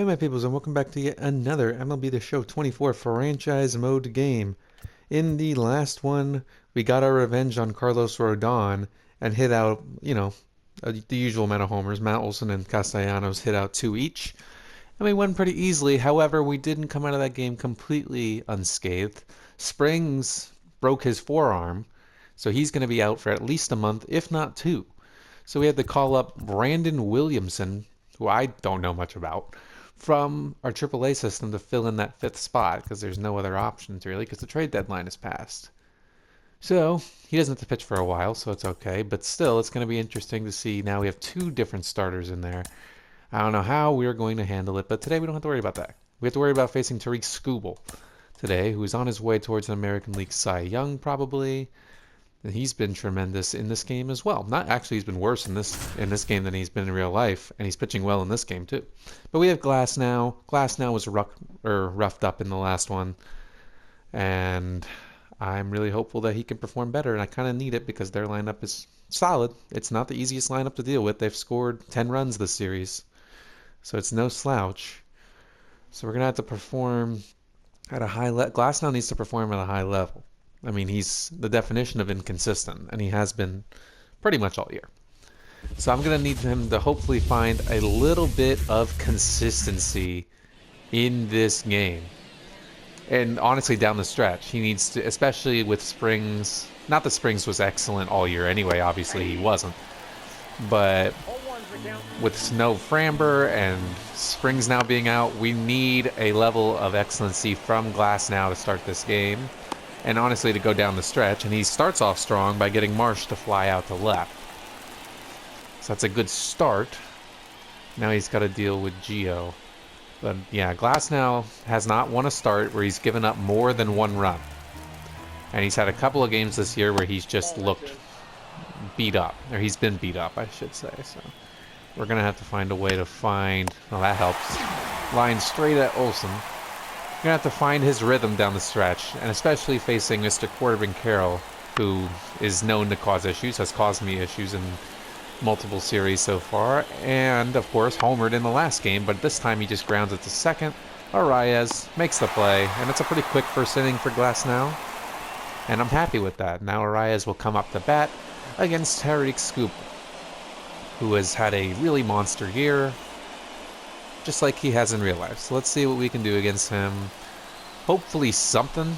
my peoples, and welcome back to yet another MLB The Show 24 franchise mode game. In the last one, we got our revenge on Carlos Rodon and hit out, the usual amount of homers. Matt Olson and Castellanos hit out two each, and we won pretty easily. However, we didn't come out of that game completely unscathed. Springs broke his forearm, so he's going to be out for at least a month, if not two. So we had to call up Brandon Williamson, who I don't know much about, from our AAA system to fill in that fifth spot because there's no other options really because the trade deadline is passed. So he doesn't have to pitch for a while, so it's okay. But still, it's going to be interesting to see. Now we have two different starters in there. I don't know how we're going to handle it, but today we don't have to worry about that. We have to worry about facing Tariq Skubal today, who is on his way towards an American League Cy Young probably. And he's been tremendous in this game as well. Not actually, he's been worse in this game than he's been in real life, and he's pitching well in this game too. But we have Glasnow. Glasnow was roughed up in the last one, and I'm really hopeful that he can perform better. And I kind of need it because their lineup is solid. It's not the easiest lineup to deal with. They've scored 10 runs this series, so it's no slouch. So we're gonna have to perform at a high level. Glasnow needs to perform at a high level. I mean, he's the definition of inconsistent, and he has been pretty much all year. So I'm going to need him to hopefully find a little bit of consistency in this game. And honestly, down the stretch, he needs to, especially with Springs. Not that Springs was excellent all year anyway, obviously he wasn't. But with no Framber and Springs now being out, we need a level of excellency from Glasnow to start this game. And honestly, to go down the stretch. And he starts off strong by getting Marsh to fly out to left. So that's a good start. Now he's got to deal with Gio. But yeah, Glasnow has not won a start where he's given up more than one run. And he's had a couple of games this year where he's just looked beat up. Or he's been beat up, I should say. So we're going to have to find a way to find... Well, that helps. Line straight at Olson. You're going to have to find his rhythm down the stretch, and especially facing Mr. Corbin Carroll, who is known to cause issues, has caused me issues in multiple series so far, and of course homered in the last game, but this time he just grounds it to second. Arias makes the play, and it's a pretty quick first inning for Glasnow, and I'm happy with that. Now Arias will come up to bat against Tariq Skubal, who has had a really monster year, just like he has in real life. So let's see what we can do against him. Hopefully something.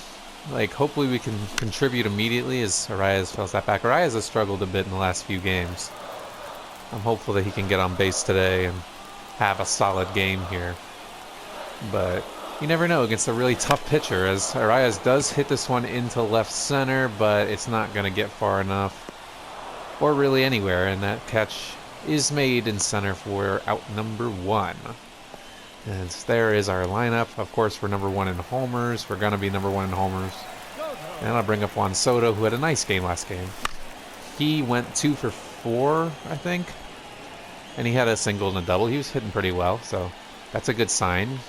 Hopefully we can contribute immediately as Arias fills that back. Arias has struggled a bit in the last few games. I'm hopeful that he can get on base today and have a solid game here. But you never know against a really tough pitcher, as Arias does hit this one into left center, but it's not going to get far enough. Or really anywhere, and that catch is made in center for out number one. And there is our lineup. Of course, we're number one in homers. We're going to be number one in homers. And I'll bring up Juan Soto, who had a nice game last game. He went 2 for 4, I think. And he had a single and a double. He was hitting pretty well, so that's a good sign.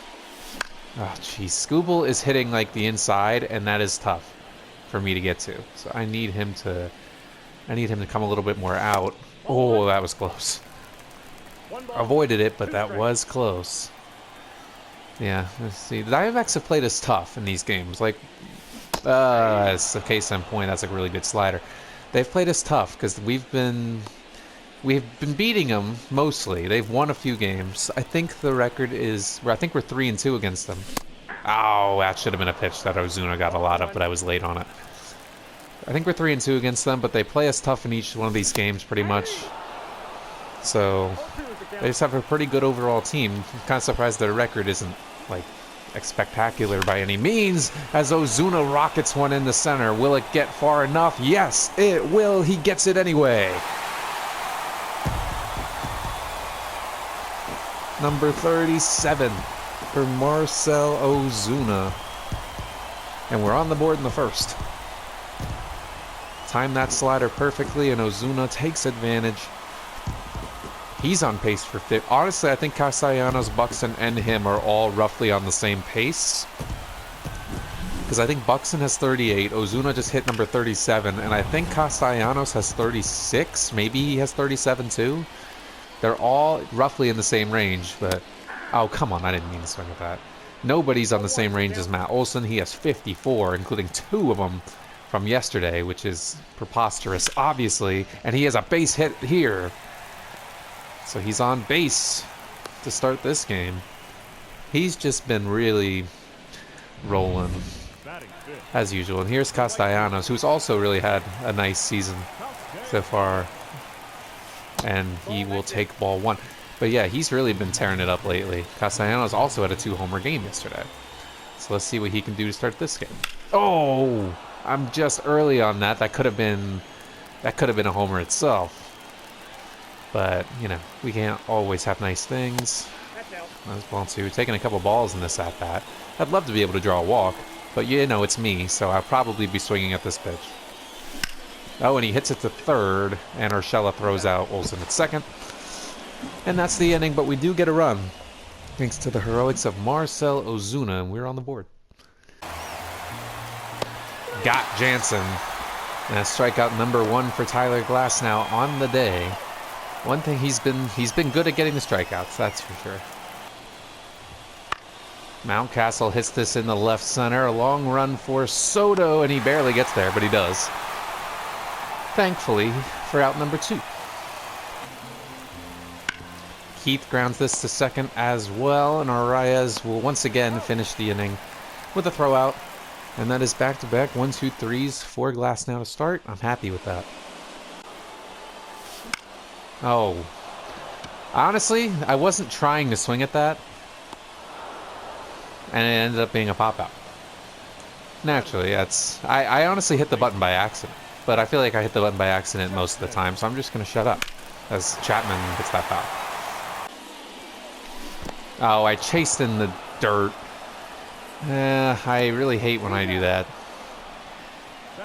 Oh, jeez. Skubal is hitting like the inside, and that is tough for me to get to. So I need him to come a little bit more out. Oh, that was close. Avoided it, but that was close. Yeah, let's see. The Diamondbacks have played us tough in these games. As a case in point, that's a really good slider. They've played us tough because we've been beating them mostly. They've won a few games. I think the record is... I think we're 3-2 against them. Oh, that should have been a pitch that Ozuna got a lot of, but I was late on it. I think we're 3-2 against them, but they play us tough in each one of these games pretty much. So they just have a pretty good overall team. I'm kind of surprised their record isn't spectacular by any means, as Ozuna rockets one in the center. Will it get far enough? Yes, it will. He gets it anyway. Number 37 for Marcell Ozuna. And we're on the board in the first. Timed that slider perfectly, and Ozuna takes advantage. He's on pace for 50. Honestly, I think Castellanos, Buxton, and him are all roughly on the same pace. Because I think Buxton has 38, Ozuna just hit number 37, and I think Castellanos has 36. Maybe he has 37 too. They're all roughly in the same range, but Oh, come on. I didn't mean to swing at that. Nobody's on the same range as Matt Olson. He has 54, including 2 of them from yesterday, which is preposterous, obviously. And he has a base hit here. So he's on base to start this game. He's just been really rolling, as usual. And here's Castellanos, who's also really had a nice season so far. And he will take ball 1. But yeah, he's really been tearing it up lately. Castellanos also had a 2-homer game yesterday. So let's see what he can do to start this game. Oh, I'm just early on that. That could have been a homer itself. But, you know, we can't always have nice things. That's ball 2. Taking a couple balls in this at-bat. I'd love to be able to draw a walk, but you know it's me, so I'll probably be swinging at this pitch. Oh, and he hits it to third, and Urshela throws out Olson at second. And that's the inning, but we do get a run, thanks to the heroics of Marcell Ozuna, and we're on the board. Got Jansen. And a strikeout number 1 for Tyler Glasnow on the day. One thing he's been good at getting the strikeouts, that's for sure. Mountcastle hits this in the left center. A long run for Soto, and he barely gets there, but he does. Thankfully, for out number 2. Keith grounds this to second as well, and Arias will once again finish the inning with a throw out. And that is back-to-back 1-2-3s for Glasnow to start. I'm happy with that. Oh. Honestly, I wasn't trying to swing at that. And it ended up being a pop-out. Naturally, I honestly hit the button by accident. But I feel like I hit the button by accident most of the time, so I'm just going to shut up as Chapman gets that foul. Oh, I chased in the dirt. I really hate when I do that.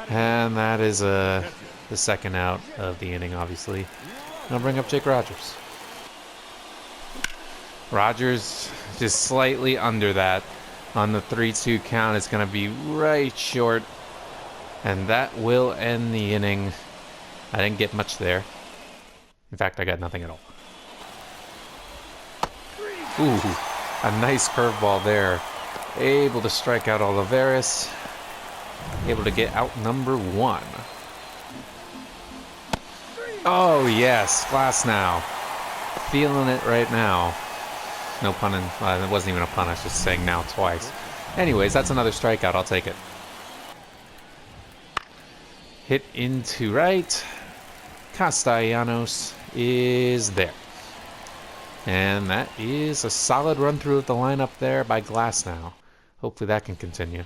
And that is the second out of the inning, obviously. I'll bring up Jake Rogers. Rogers just slightly under that on the 3-2 count. It's going to be right short. And that will end the inning. I didn't get much there. In fact, I got nothing at all. Ooh, a nice curveball there. Able to strike out Olivares. Able to get out number 1. Oh, yes, Glasnow. Feeling it right now. No pun in... it wasn't even a pun, I was just saying now twice. Anyways, that's another strikeout. I'll take it. Hit into right. Castellanos is there. And that is a solid run through of the lineup there by Glasnow. Hopefully that can continue.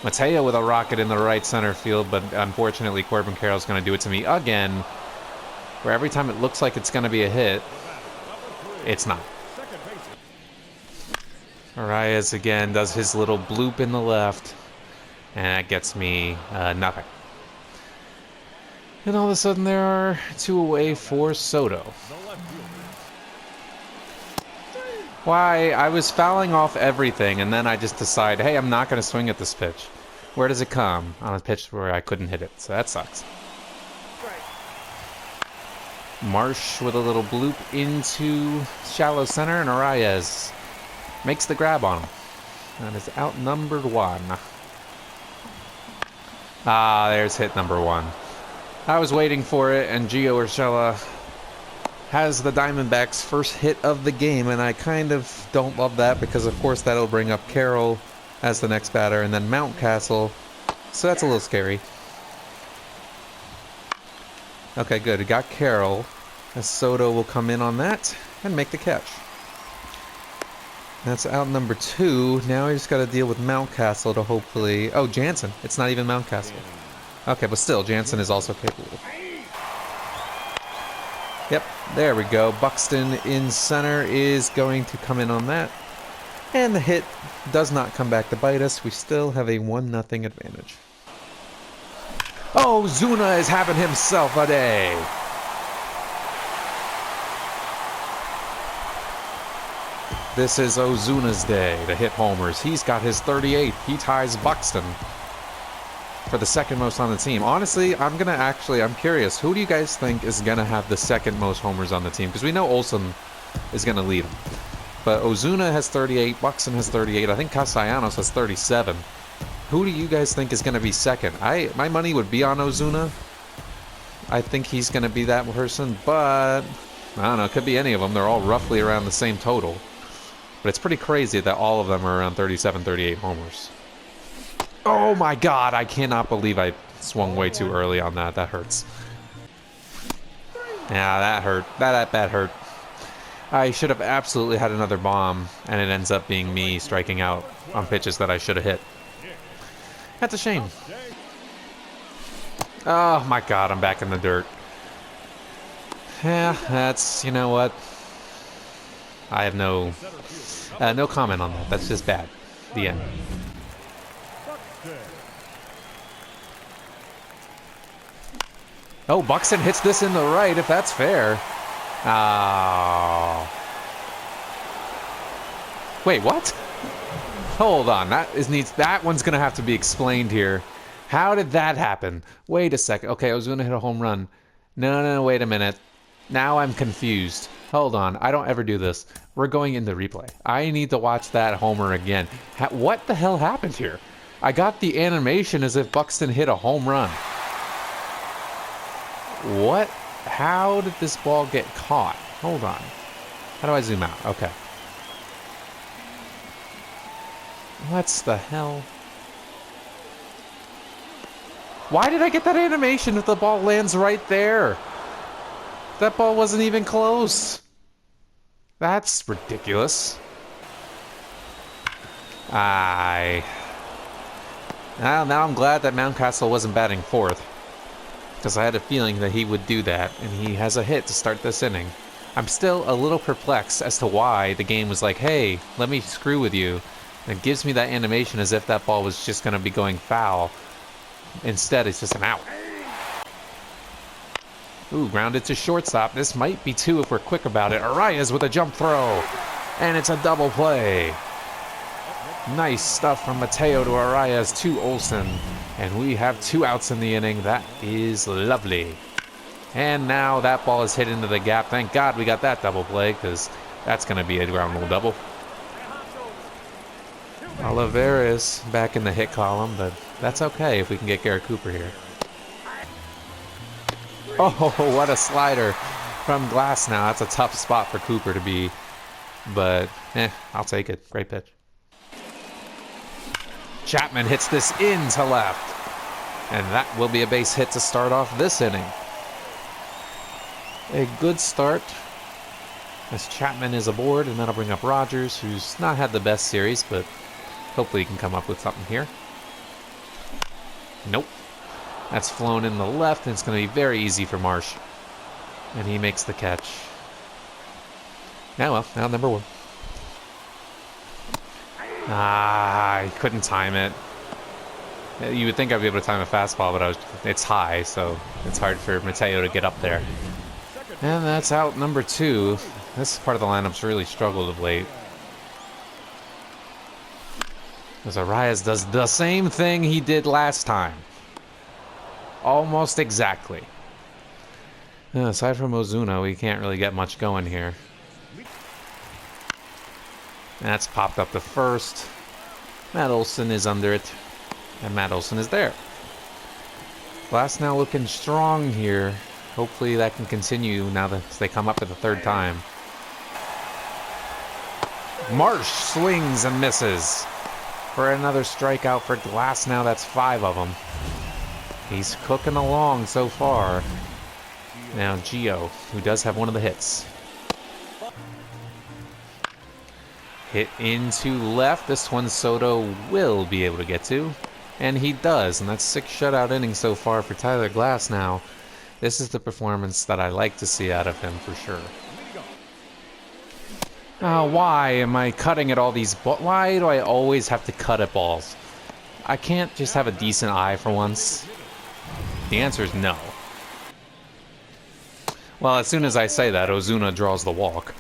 Mateo with a rocket in the right center field, but unfortunately Corbin Carroll's going to do it to me again, where every time it looks like it's going to be a hit, it's not. Arias again does his little bloop in the left, and that gets me nothing. And all of a sudden there are 2 away for Soto. Why? I was fouling off everything, and then I just decide, hey, I'm not going to swing at this pitch. Where does it come? On a pitch where I couldn't hit it, so that sucks. Marsh with a little bloop into shallow center, and Arias makes the grab on him. That is out number 1. Ah, there's hit number 1. I was waiting for it, and Gio Urshela has the Diamondbacks' first hit of the game, and I kind of don't love that because, of course, that'll bring up Carroll as the next batter, and then Mountcastle, so that's a little scary. Okay, good. It got Carroll, as Soto will come in on that and make the catch. That's out number 2. Now we just got to deal with Mountcastle to hopefully... Oh, Jansen. It's not even Mountcastle. Okay, but still, Jansen is also capable. Yep, there we go. Buxton in center is going to come in on that. And the hit does not come back to bite us. We still have a 1-0 advantage. Oh, Zuna is having himself a day. This is Ozuna's day to hit homers. He's got his 38th. He ties Buxton for the second most on the team. Honestly, I'm curious. Who do you guys think is gonna have the second most homers on the team? Because we know Olsen is gonna lead them. But Ozuna has 38, Buxton has 38, I think Castellanos has 37. Who do you guys think is gonna be second? My money would be on Ozuna. I think he's gonna be that person, but I don't know, it could be any of them. They're all roughly around the same total. But it's pretty crazy that all of them are around 37, 38 homers. Oh my god, I cannot believe I swung way too early on that. That hurts. Yeah, that hurt. That hurt. I should have absolutely had another bomb, and it ends up being me striking out on pitches that I should have hit. That's a shame. Oh my god, I'm back in the dirt. Yeah, that's, you know what? I have no comment on that. That's just bad. The end. Oh, Buxton hits this in the right, if that's fair. Oh. Wait, what? Hold on, that one's gonna have to be explained here. How did that happen? Wait a second. Okay, I was gonna hit a home run. No, wait a minute. Now I'm confused. Hold on, I don't ever do this. We're going into replay. I need to watch that homer again. What the hell happened here? I got the animation as if Buxton hit a home run. What? How did this ball get caught? Hold on. How do I zoom out? Okay. What's the hell? Why did I get that animation if the ball lands right there? That ball wasn't even close. That's ridiculous. Now I'm glad that Mountcastle wasn't batting fourth, because I had a feeling that he would do that, and he has a hit to start this inning. I'm still a little perplexed as to why the game was like, hey, let me screw with you. And it gives me that animation as if that ball was just going to be going foul. Instead, it's just an out. Ooh, grounded to shortstop. This might be two if we're quick about it. Arias with a jump throw. And it's a double play. Nice stuff from Mateo to Arias to Olsen. And we have 2 outs in the inning. That is lovely. And now that ball is hit into the gap. Thank God we got that double play, because that's going to be a ground rule double. Olivares back in the hit column, but that's okay if we can get Garrett Cooper here. Oh, what a slider from Glasnow. That's a tough spot for Cooper to be, but I'll take it. Great pitch. Chapman hits this into left, and that will be a base hit to start off this inning. A good start as Chapman is aboard, and that'll bring up Rogers, who's not had the best series, but hopefully he can come up with something here. Nope. That's flown in the left, and it's going to be very easy for Marsh. And he makes the catch. Yeah, well, now number 1. I couldn't time it. You would think I'd be able to time a fastball, but it's high, so it's hard for Mateo to get up there. And that's out number 2. This part of the lineup's really struggled of late. As Arias does the same thing he did last time. Almost exactly. Aside from Ozuna, we can't really get much going here. That's popped up to first. Matt Olson is under it. And Matt Olson is there. Glasnow looking strong here. Hopefully that can continue now that they come up for the 3rd time. Marsh swings and misses for another strikeout for Glasnow. That's 5 of them. He's cooking along so far. Now Gio, who does have one of the hits. Hit into left. This one Soto will be able to get to. And he does. And that's 6 shutout innings so far for Tyler Glasnow. This is the performance that I like to see out of him for sure. Why am I cutting at all these balls? Why do I always have to cut at balls? I can't just have a decent eye for once. The answer is no. Well, as soon as I say that, Ozuna draws the walk.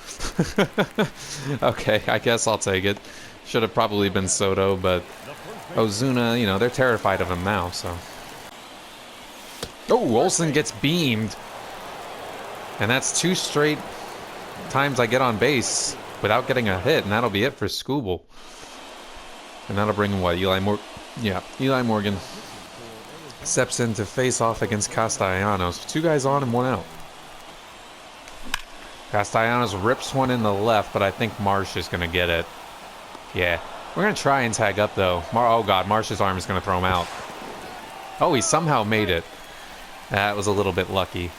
Okay, I guess I'll take it. Should have probably been Soto, but Ozuna, you know, they're terrified of him now, so Oh, Olsen gets beamed. And that's 2 straight times I get on base without getting a hit, and that'll be it for Scooble. And that'll bring what? Eli Morgan steps in to face off against Castellanos. 2 guys on and 1 out. Castellanos rips one in the left, but I think Marsh is going to get it. Yeah. We're going to try and tag up, though. Oh, God. Marsh's arm is going to throw him out. Oh, he somehow made it. That was a little bit lucky.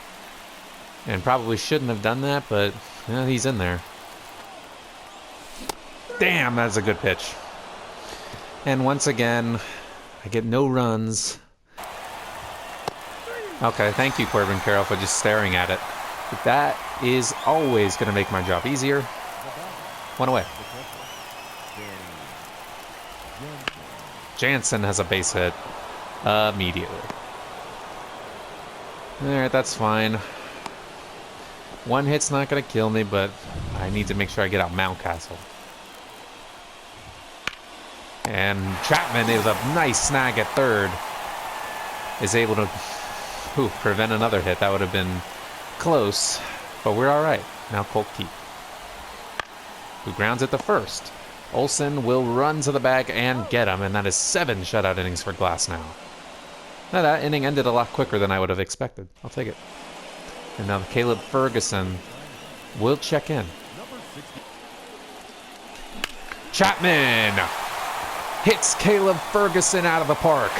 And probably shouldn't have done that, but he's in there. Damn, that's a good pitch. And once again, I get no runs. Okay, thank you, Corbin Carroll, for just staring at it. But that is always going to make my job easier. 1 away. Jansen has a base hit immediately. Alright, that's fine. 1 hit's not going to kill me, but I need to make sure I get out Mountcastle. And Chapman is a nice snag at third. Is able to prevent another hit. That would have been close, but we're all right. Now Colt Keith, who grounds it to first. Olsen will run to the bag and get him, and that is 7 shutout innings for Glasnow. Now that inning ended a lot quicker than I would have expected. I'll take it. And now Caleb Ferguson will check in. Chapman hits Caleb Ferguson out of the park.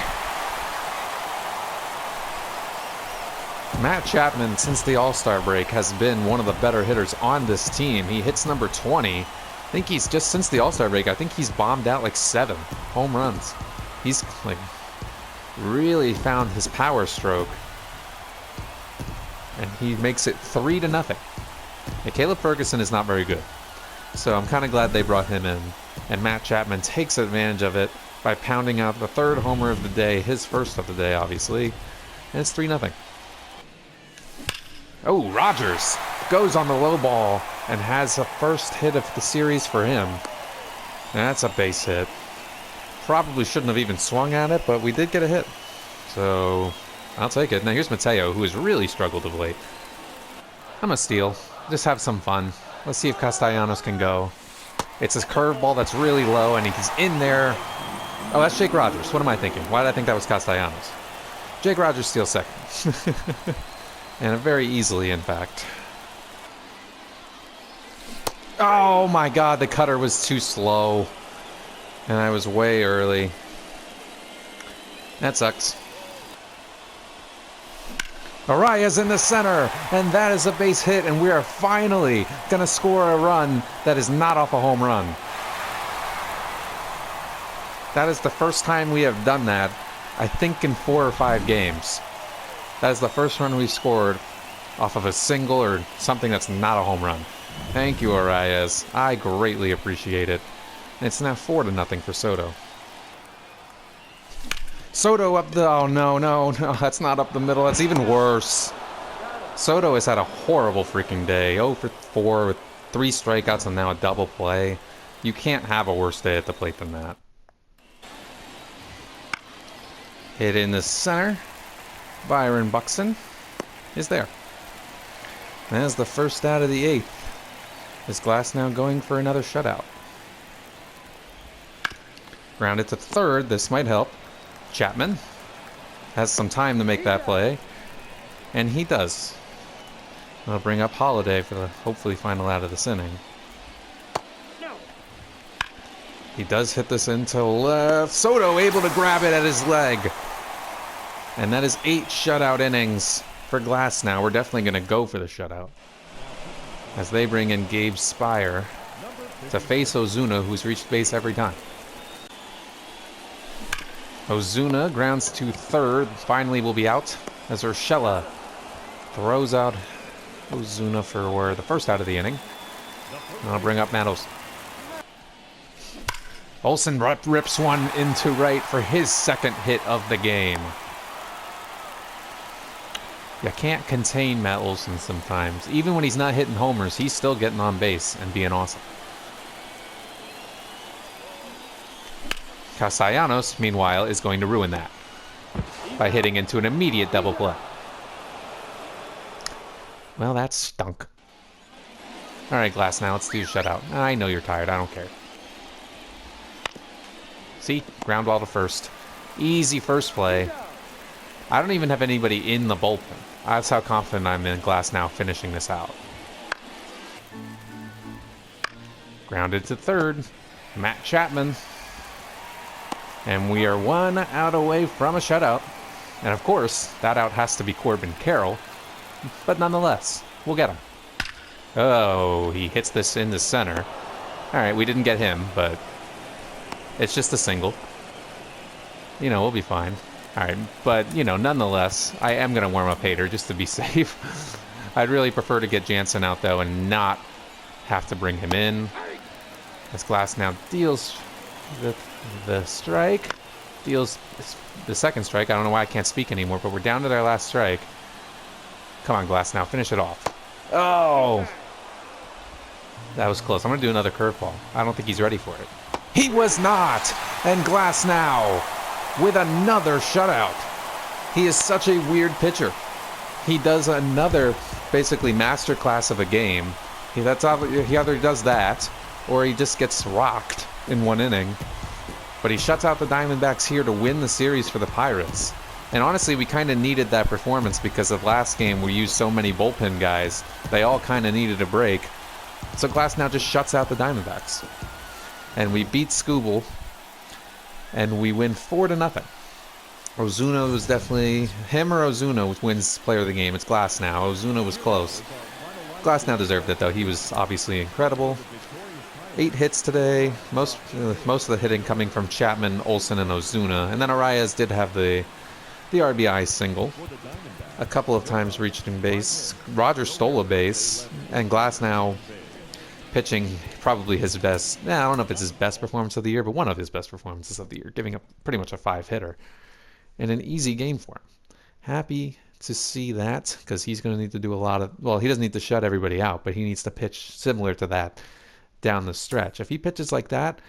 Matt Chapman, since the All-Star break, has been one of the better hitters on this team. He hits number 20. I think he's just, since the All-Star break, I think he's bombed out like 7 home runs. He's like really found his power stroke. And he makes it 3-0. And Caleb Ferguson is not very good. So I'm kind of glad they brought him in. And Matt Chapman takes advantage of it by pounding out the 3rd homer of the day, his first of the day, obviously. And it's 3-0. Oh, Rogers goes on the low ball and has the first hit of the series for him. That's a base hit. Probably shouldn't have even swung at it, but we did get a hit. So I'll take it. Now here's Mateo, who has really struggled of late. I'm going to steal. Just have some fun. Let's see if Castellanos can go. It's a curveball that's really low, and he's in there. Oh, that's Jake Rogers. What am I thinking? Why did I think that was Castellanos? Jake Rogers steals second. And very easily, in fact. Oh my God, the cutter was too slow. And I was way early. That sucks. Arias in the center, and that is a base hit, and we are finally going to score a run that is not off a home run. That is the first time we have done that, I think, in 4 or 5 games. That is the first run we've scored off of a single or something that's not a home run. Thank you, Arias. I greatly appreciate it. And it's now 4-0 for Soto. Soto up the... Oh, no, that's not up the middle. That's even worse. Soto has had a horrible freaking day. 0 for 4 with 3 strikeouts and now a double play. You can't have a worse day at the plate than that. Hit in the center. Byron Buxton is there. That's the first out of the 8th. Is Glasnow going for another shutout? Grounded to third. This might help. Chapman has some time to make that play. And he does. I'll bring up Holiday for the hopefully final out of this inning. He does hit this into left. Soto able to grab it at his leg. And that is 8 shutout innings for Glasnow. We're definitely going to go for the shutout. As they bring in Gabe Spire to face Ozuna, who's reached base every time. Ozuna grounds to third. Finally will be out as Urshela throws out Ozuna for the first out of the inning. And I'll bring up Matt Olson. Olsen rips one into right for his 2nd hit of the game. You can't contain Matt Olson sometimes. Even when he's not hitting homers, he's still getting on base and being awesome. Castellanos, meanwhile, is going to ruin that by hitting into an immediate double play. Well, that stunk. All right, Glasnow, let's do a shutout. I know you're tired. I don't care. See? Ground ball to first. Easy first play. I don't even have anybody in the bullpen. That's how confident I'm in Glasnow finishing this out. Grounded to third. Matt Chapman. And we are 1 out away from a shutout. And of course, that out has to be Corbin Carroll. But nonetheless, we'll get him. Oh, he hits this in the center. All right, we didn't get him, but it's just a single. You know, we'll be fine. All right, but, you know, nonetheless, I am going to warm up Hader just to be safe. I'd really prefer to get Jansen out, though, and not have to bring him in. As Glasnow deals the strike. Deals the second strike. I don't know why I can't speak anymore, but we're down to their last strike. Come on, Glasnow, finish it off. Oh! That was close. I'm going to do another curveball. I don't think he's ready for it. He was not! And Glasnow with another shutout. He is such a weird pitcher. He does another, basically, masterclass of a game. He either does that, or he just gets rocked in 1 inning. But he shuts out the Diamondbacks here to win the series for the Pirates. And honestly, we kind of needed that performance because of last game we used so many bullpen guys. They all kind of needed a break. So Glasnow just shuts out the Diamondbacks. And we beat Scooble. And we win 4-0. Ozuna was definitely... Him or Ozuna wins player of the game. It's Glasnow. Ozuna was close. Glasnow deserved it, though. He was obviously incredible. 8 hits today. Most of the hitting coming from Chapman, Olsen, and Ozuna. And then Arias did have the RBI single. A couple of times reaching base. Roger stole a base. And Glasnow pitching probably his best. I don't know if it's his best performance of the year, but one of his best performances of the year. Giving up pretty much a 5-hitter. And an easy game for him. Happy to see that because he's going to need to do a lot of... Well, he doesn't need to shut everybody out, but he needs to pitch similar to that down the stretch. If he pitches like that,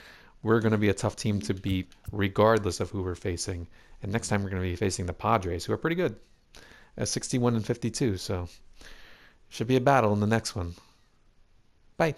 we're going to be a tough team to beat regardless of who we're facing. And next time we're going to be facing the Padres, who are pretty good at 61-52. So should be a battle in the next one. Bye.